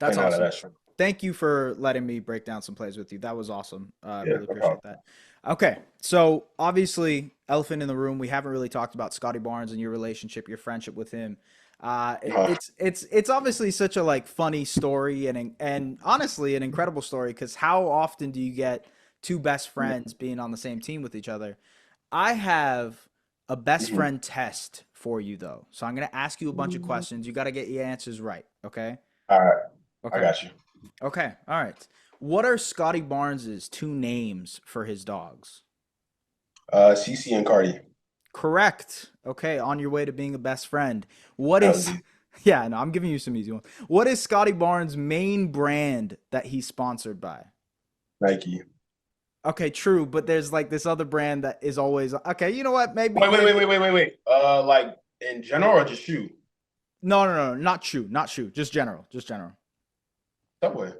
That's playing out of awesome. that string. Thank you for letting me break down some plays with you. That was awesome. I Yeah, really no appreciate problem. that. Okay, so obviously, elephant in the room. We haven't really talked about Scotty Barnes and your relationship, your friendship with him. Uh, It's obviously such a like funny story and honestly an incredible story because how often do you get two best friends being on the same team with each other? I have a best mhm. friend test for you though, so I'm gonna ask you a bunch of questions. You got to get your answers right. Okay. All right, I Okay. got you. Okay. All right. What are Scotty Barnes's two names for his dogs? CC and Cardi. Correct. Okay, on your way to being a best friend. What is Yep. Yeah, no, I'm giving you some easy ones. What is Scotty Barnes' main brand that he's sponsored by? Nike. Okay, true, but there's like this other brand that is always okay, you know what? Maybe Wait, wait, wait, maybe wait, wait, wait, wait. Like in general or just shoe? no, not shoe, not shoe, just general, just general. Subway.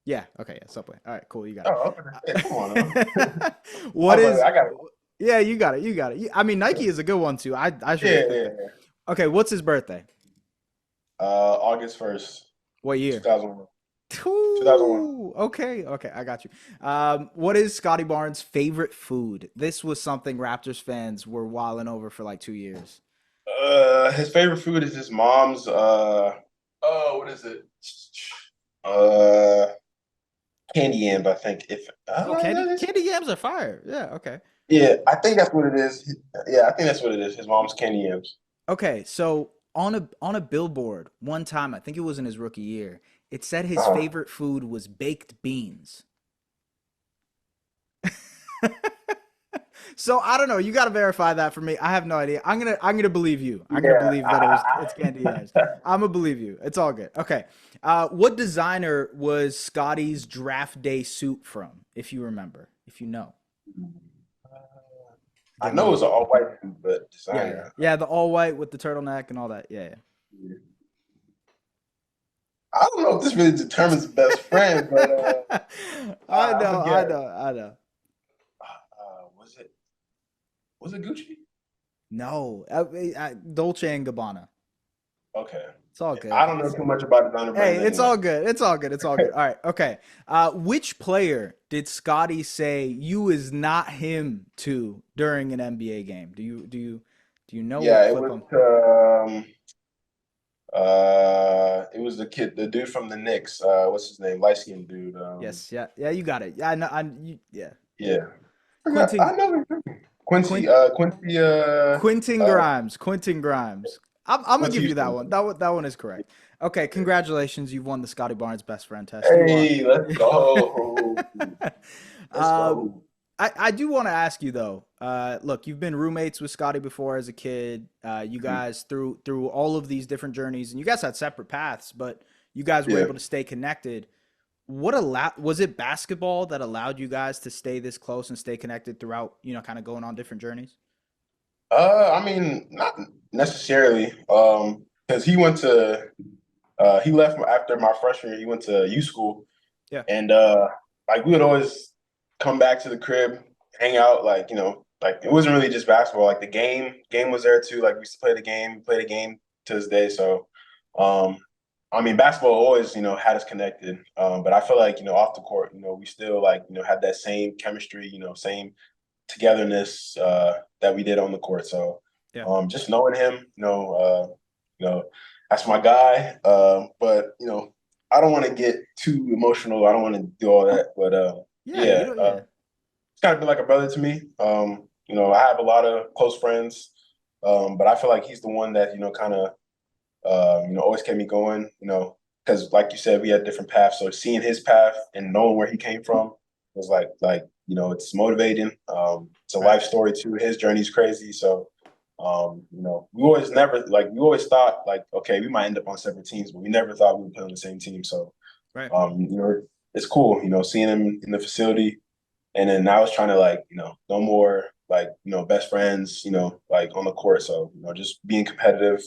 Yeah, okay, yeah, Subway. All right, cool, you got Oh, okay. Yeah, come on now. it. I What was like, is I got it. Yeah, you got it. You got it. I mean, Nike is a good one too. I should Yeah, have picked yeah, that. yeah. Okay, what's his birthday? August 1st, What year? 2001. 2001. Ooh, okay, I got you. What is Scotty Barnes' favorite food? This was something Raptors fans were wilding over for like 2 years. His favorite food is his mom's oh, what is it? Uh candy yams, I think. If Oh, candy yams are fire. Yeah, okay. yeah, I think that's what it is. Yeah, I think that's what it is. His mom's candy yams. Okay, so on a billboard one time, I think it was in his rookie year, it said his Uh-huh. favorite food was baked beans. So I don't know. You got to verify that for me. I have no idea. I'm gonna believe you. I'm gonna Yeah, believe that it's candy yams. I'm gonna believe you. It's all good. Okay. What designer was Scotty's draft day suit from? If you remember, if you know, I giving know you. it's an all white food, but Yeah. designer. Yeah. The all white with the turtleneck and all that. Yeah. I don't know if this really determines best friend, but Yeah. I I'm know. gonna I guess. know. I know. Was it Gucci? No. Dolce and Gabbana. Okay. It's all I good. don't know too much about designer Hey, brands it's anyway. all good. It's all good. It's all good. All right. Okay. Which player did Scotty say you is not him to during an NBA game? Do you know what Yeah, clip I'm? it was the dude from the Knicks. What's his name? Light skinned dude. Yes. Yeah. Yeah. You got it. Yeah. I know. Yeah. Yeah. I Quentin. know his name. Quincy. Quint. Quincy. Quentin Uh, Grimes. Quentin Grimes. I'm gonna Quincy give you that Houston. one. That one is correct. Okay. Yeah. Congratulations. You've won the Scotty Barnes best friend test. You are. Hey, let's go. Let's um, go. I do want to ask you though. Look, you've been roommates with Scotty before as a kid. You Mhm. guys through all of these different journeys, and you guys had separate paths, but you guys were Yeah. able to stay connected. Was it basketball that allowed you guys to stay this close and stay connected throughout? Kind of going on different journeys. I mean, not necessarily. Because he left after my freshman year. He went to U school, Yeah. and like we would always come back to the crib, hang out. Like like it wasn't really just basketball. Like the game was there too. Like we used to play the game to this day. So, um, I mean, basketball always had us connected. But I feel like off the court, we still like had that same chemistry. Same togetherness that we did on the court. So Yeah. just knowing him, that's my guy. But I don't want to get too emotional. I don't want to do all that. But Yeah. You yeah, know. Yeah. it's kind of been like a brother to me. I have a lot of close friends, but I feel like he's the one that kind of always kept me going. Because like you said, we had different paths. So seeing his path and knowing where he came from was like it's motivating. It's a Right. life story too. His journey's crazy. So we always thought like, okay, we might end up on separate teams, but we never thought we would play on the same team. So Right. it's cool, seeing him in the facility. And then I was trying to like, no more like, best friends, like on the court. So, just being competitive.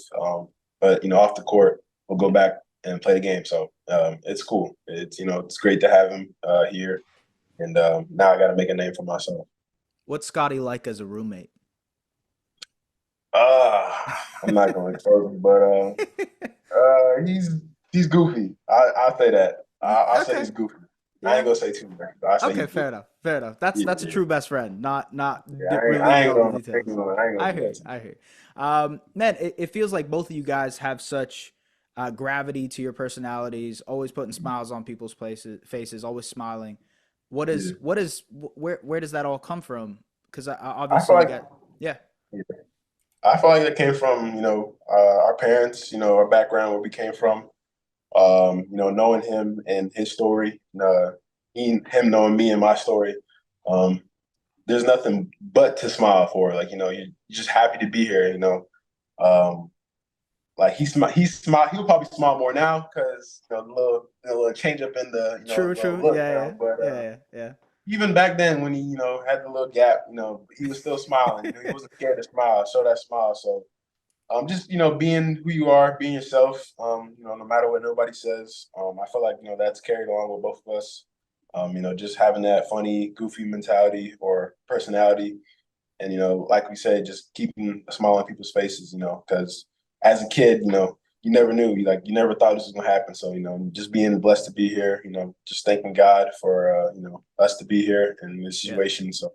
But off the court, we'll go back and play the game. So it's cool. It's great to have him here. And now I got to make a name for myself. What's Scotty like as a roommate? Uh, I'm not going to expose him, but he's goofy. I'll say that. I'll say Okay. he's goofy. I Yeah. ain't gonna say too much. I say Okay, he's fair good. enough. Fair enough. Yeah, That's a yeah. true best friend. Not Yeah, revealing all the I details. ain't gonna I do hear that you. to I hear you. Man, it feels like both of you guys have such gravity to your personalities, always putting smiles on people's faces, always smiling. you. Where does that all come from? Because I feel obviously you like got yeah. yeah. I feel like it came from, our parents, our background, where we came from. Knowing him and his story, him knowing me and my story. Um, there's nothing but to smile for. Like, you're just happy to be here, Um, like he would probably smile more now because the little change up in the True, little true. look Yeah, now. But yeah. Yeah, yeah. even back then when he had the little gap, he was still smiling. He wasn't scared to smile, show that smile. So just being who you are, being yourself. No matter what nobody says. I feel like that's carried along with both of us. Just having that funny, goofy mentality or personality, and like we said, just keeping a smile on people's faces. Because as a kid, you never knew, you never thought this was gonna happen. So just being blessed to be here. Just thanking God for us to be here in this Yeah. situation. So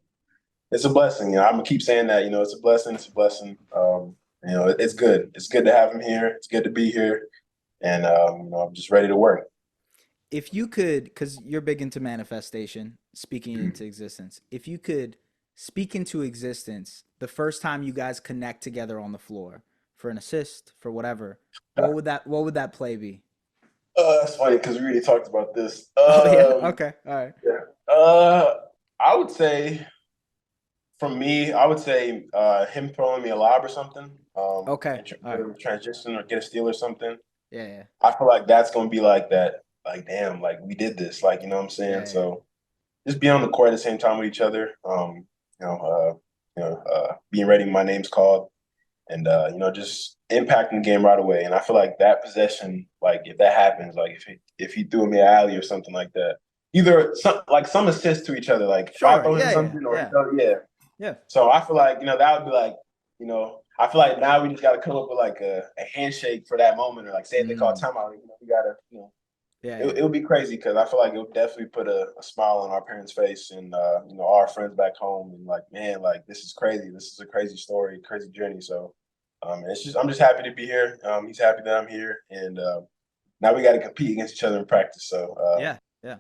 it's a blessing. I'm gonna keep saying that. It's a blessing. It's a blessing. It's good. It's good to have him here. It's good to be here, and I'm just ready to work. If you could, because you're big into manifestation, speaking into existence, if you could speak into existence the first time you guys connect together on the floor for an assist, for whatever, what would that play be? That's funny because we already talked about this. Oh yeah, okay, all right, Yeah. I would say from me, I would say him throwing me a lob or something, okay, and all right, transition or get a steal or something. yeah, yeah, I feel like that's gonna be like that. Like, damn, like we did this. Like, you know what I'm saying? yeah, yeah, So just be on the court at the same time with each other. Being ready when my name's called, and just impacting the game right away. And I feel like that possession, like if that happens, like if he threw me an alley or something like that, either some assist to each other, like if I sure, throw him yeah, yeah, something or yeah, yeah. yeah, So I feel like that would be like I feel like now we just got to come up with like a handshake for that moment, or like say if they call mm, timeout, we gotta yeah, it, yeah, it would be crazy because I feel like it would definitely put a smile on our parents' face and our friends back home, and like, man, like this is crazy. This is a crazy story, crazy journey. So I'm just happy to be here. He's happy that I'm here, and now we got to compete against each other in practice. So yeah, yeah.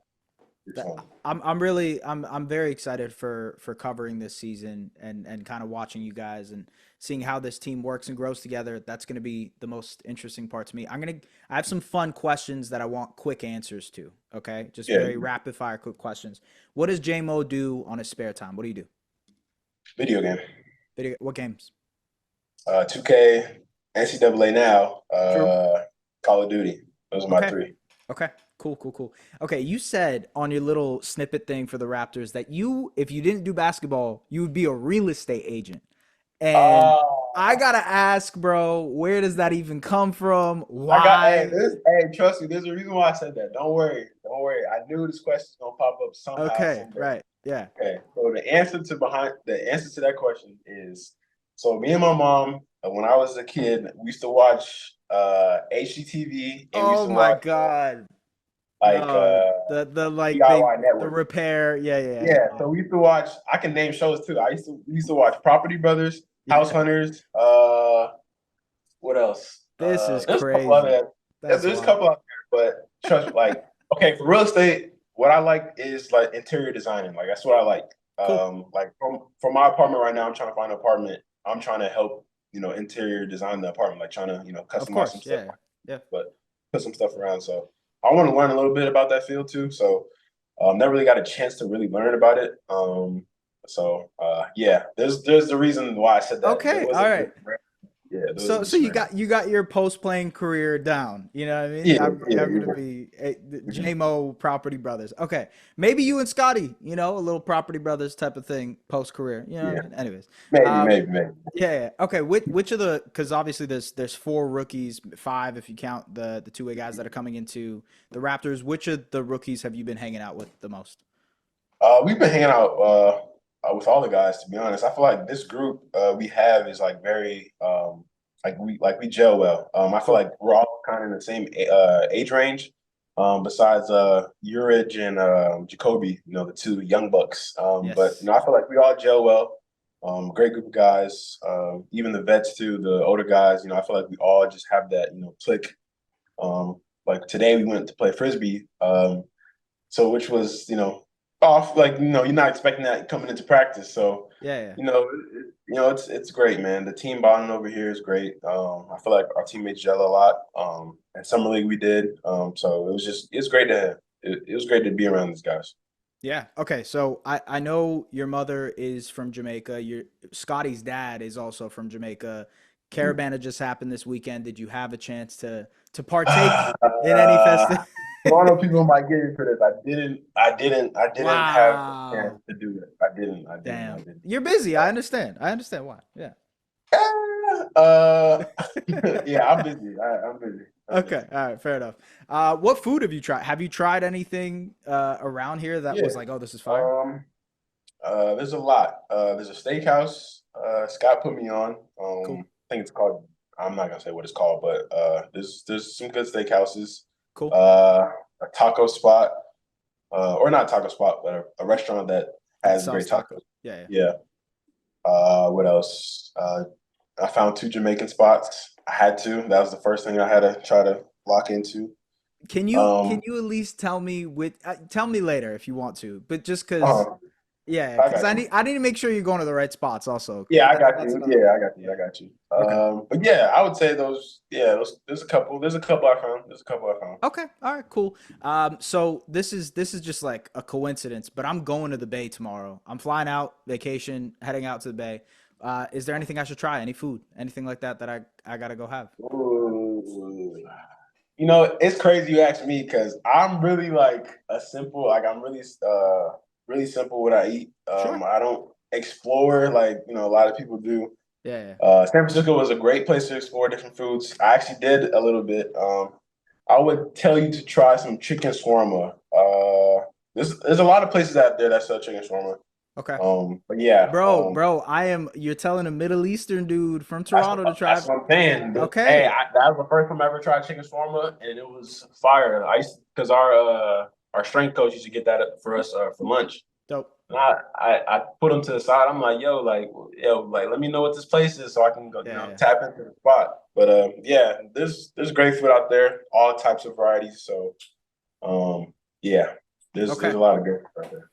it's fun. I'm very excited for covering this season and kind of watching you guys and seeing how this team works and grows together. That's going to be the most interesting part to me. I have some fun questions that I want quick answers to. Okay, just Yeah, very rapid fire quick questions. What does JMO do on his spare time? What do you do? video game, What games? 2K, NCAA now, True. Call of Duty. Those are my Okay. three. Okay. Cool, cool, cool. Okay, you said on your little snippet thing for the Raptors that if you didn't do basketball, you would be a real estate agent. And I Oh, gotta ask, bro, where does that even come from? hey, Why? trust me, there's a reason why I said that. Don't worry. I knew this question's gonna pop up somehow, Okay, someday. right. Yeah. Okay, so the answer to that question is, so me and my mom, when I was a kid, we used to watch HGTV, and we used Oh to my watch God. like No, the like DIY the Network. repair. Yeah, yeah, Yeah, so we used to watch. I can name shows too. We used to watch Property Brothers, yeah. House Yeah. Hunters. What else? This is There's a couple crazy. other. That's There's a wild. couple out there, but trust, like, okay, for real estate, what I like is like interior designing. Like that's what I like. Cool. Like from my apartment right now, I'm trying to find an apartment. I'm trying to help, interior design the apartment, like trying to, Of customize some course. stuff, Yeah. Yeah. but put some stuff around. So I want to learn a little bit about that field too. So never really got a chance to really learn about it. Yeah, there's the reason why I said that. There Okay. All wasn't right. just yeah, there wasn't So just you random. got your post playing career down. You know what I mean? Yeah, yeah, I'm gonna be JMO Property Brothers. Okay, maybe you and Scotty. A little Property Brothers type of thing post career. You know what yeah. I mean? Anyways, Maybe, um, maybe, maybe. yeah, yeah. Okay, which of the because obviously there's four rookies, five if you count the two way guys that are coming into the Raptors. Which of the rookies have you been hanging out with the most? We've been hanging out with all the guys. To be honest, I feel like this group we have is like very like we gel well. I feel Cool. like we're all kind of in the same age range. besides Urich and Jacoby, the two young bucks. But Yes. I feel like we all gel well. Great group of guys. Even the vets too, the older guys. I feel like we all just have that click. Like today we went to play frisbee. So which was off, like you're not expecting that coming into practice. So Yeah, yeah. it's great, man. The team bonding over here is great. I feel like our teammates gel a lot. At summer league we did. So it's great it was great to be around these guys. Yeah. Okay. So I know your mother is from Jamaica. Your Scotty's dad is also from Jamaica. Caravana just happened this weekend. Did you have a chance to partake in any festive? Toronto people might get me for this. I didn't have the chance Wow. to do it. I Damn. didn't. You're busy. I understand. I understand why. Yeah. Uh, yeah, I'm busy. I'm busy. I'm Okay. busy. All right. Fair enough. What food have you tried? Have you tried anything around here that Yeah. was like, oh, this is fire? Um. There's a lot. There's a steakhouse. Scott put me on. Cool. I think it's called. I'm not gonna say what it's called, but there's some good steakhouses. Cool. Uh, a taco spot, or not a taco spot, but a restaurant that That has great sells tacos. tacos. Yeah. Yeah. Yeah. What else? I found two Jamaican spots. I had to. That was the first thing I had to try to lock into. Can Um, you at least tell me with tell me later if you want to, but just because uh, yeah, I because got you. I need to make sure you're going to the right spots also. Yeah, I got That's you. another Yeah, thing. I got you. Yeah. I got you. Okay. But yeah, I would say those. Yeah, there's a couple. There's a couple I found. There's a couple I found. Okay. All right. Cool. So this is just like a coincidence, but I'm going to the Bay tomorrow. I'm flying out, vacation, heading out to the Bay. Is there anything I should try? Any food? Anything like that that I gotta go have? Ooh. It's crazy you ask me because I'm really like I'm really simple what I eat. Sure. I don't explore like a lot of people do. Yeah. Yeah. San Francisco was a great place to explore different foods. I actually did a little bit. I would tell you to try some chicken shawarma. There's a lot of places out there that sell chicken shawarma. Okay. But yeah, Bro, you're telling a Middle Eastern dude from Toronto to try. that's what I'm saying. Hey, Okay. that was the first time I ever tried chicken shawarma, and it was fire. I used because our strength coach used to get that for us for lunch. Dope. And I put him to the side. I'm like, yo, let me know what this place is so I can go, Yeah. Yeah. tap into the spot. But yeah, there's great food out there, all types of varieties. So yeah, there's Okay. a lot of good food out there.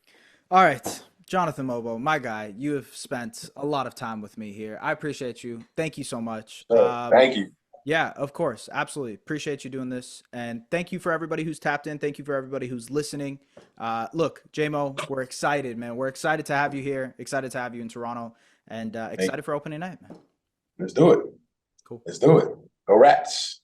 All right. Jonathan Mogbo, my guy, you have spent a lot of time with me here. I appreciate you. Thank you so much. So thank you. Yeah, of course. Absolutely. Appreciate you doing this. And thank you for everybody who's tapped in. Thank you for everybody who's listening. Look, JMO, we're excited, man. We're excited to have you here. Excited to have you in Toronto. And Thank excited you. for opening night, man. Let's do it. Cool. Let's do it. Go Rats.